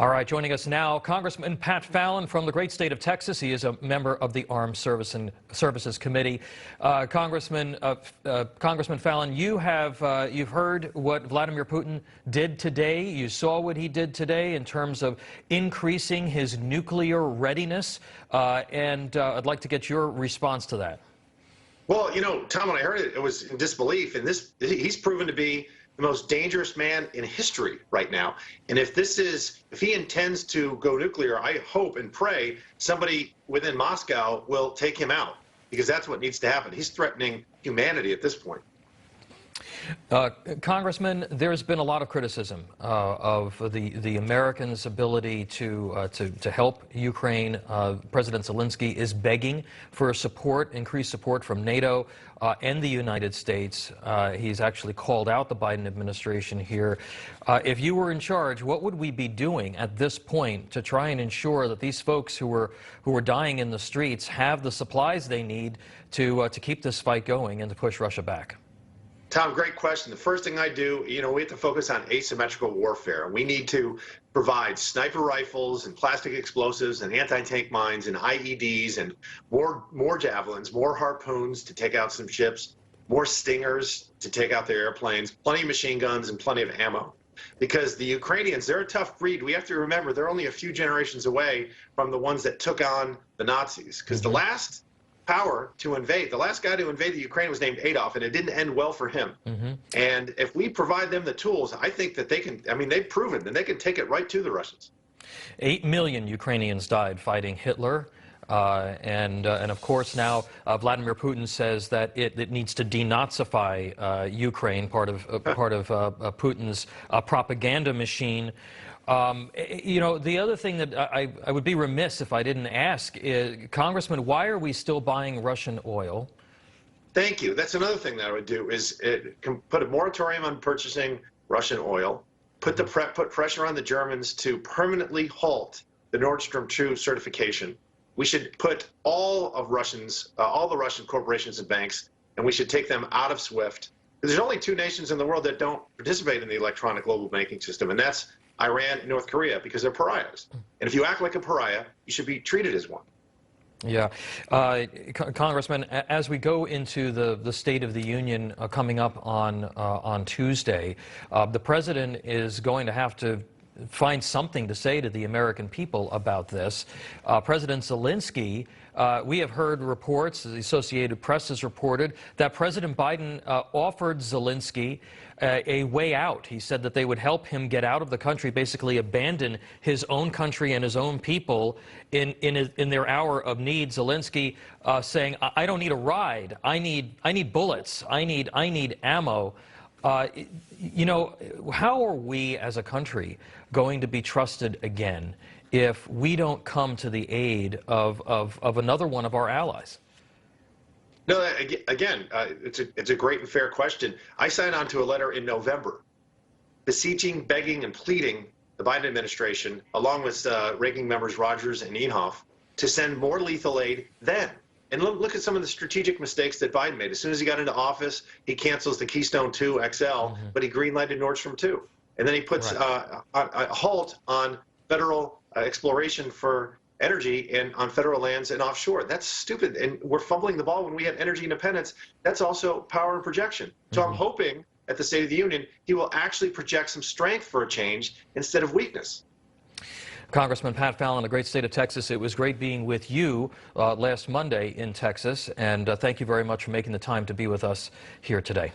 All right, joining us now, Congressman Pat Fallon from the great state of Texas. He is a member of the Armed Services Committee. Congressman Fallon, you've heard what Vladimir Putin did today. You saw what he did today in terms of increasing his nuclear readiness, and I'd like to get your response to that. Well, Tom, when I heard it, it was in disbelief, and he's proven to be the most dangerous man in history right now. And if he intends to go nuclear, I hope and pray somebody within Moscow will take him out, because that's what needs to happen. He's threatening humanity at this point. Congressman, there's been a lot of criticism of the Americans' ability to help Ukraine. President Zelensky is begging for increased support from NATO and the United States. He's actually called out the Biden administration here. If you were in charge, what would we be doing at this point to try and ensure that these folks who are dying in the streets have the supplies they need to keep this fight going and to push Russia back? Tom, great question. The first thing I do, we have to focus on asymmetrical warfare. We need to provide sniper rifles and plastic explosives and anti-tank mines and IEDs and more javelins, more harpoons to take out some ships, more stingers to take out their airplanes, plenty of machine guns and plenty of ammo. Because the Ukrainians, they're a tough breed. We have to remember they're only a few generations away from the ones that took on the Nazis. Because the last power to invade, the last guy to invade the Ukraine was named Adolf, and it didn't end well for him. And if we provide them the tools, I think that they can, they've proven that they can take it right to the Russians. 8 million Ukrainians died fighting Hitler. And of course now Vladimir Putin says that it needs to denazify Ukraine, part of Putin's propaganda machine. The other thing that I would be remiss if I didn't ask is, Congressman, why are we still buying Russian oil? Thank you. That's another thing that I would do, is put a moratorium on purchasing Russian oil, put pressure on the Germans to permanently halt the Nord Stream 2 certification. We should put all the Russian corporations and banks, and we should take them out of SWIFT. There's only two nations in the world that don't participate in the electronic global banking system, and that's Iran and North Korea, because they're pariahs. And if you act like a pariah, you should be treated as one. Yeah. Congressman, as we go into the State of the Union coming up on Tuesday, the President is going to have to find something to say to the American people about this. President Zelensky, we have heard reports, the Associated Press has reported, that President Biden offered Zelensky a way out. He said that they would help him get out of the country, basically abandon his own country and his own people in their hour of need. Zelensky saying, I don't need a ride. I need bullets. I need ammo. How are we as a country going to be trusted again if we don't come to the aid of another one of our allies? No, again, it's a great and fair question. I signed on to a letter in November beseeching, begging, and pleading the Biden administration, along with ranking members Rogers and Inhofe, to send more lethal aid then. And look at some of the strategic mistakes that Biden made. As soon as he got into office, he cancels the Keystone 2 XL, but he greenlighted Nord Stream 2. And then he puts a halt on federal exploration for energy and on federal lands and offshore. That's stupid. And we're fumbling the ball when we have energy independence. That's also power and projection. So I'm hoping at the State of the Union, he will actually project some strength for a change instead of weakness. Congressman Pat Fallon, the great state of Texas. It was great being with you last Monday in Texas, and thank you very much for making the time to be with us here today.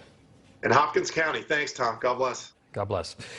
In Hopkins County. Thanks, Tom. God bless. God bless.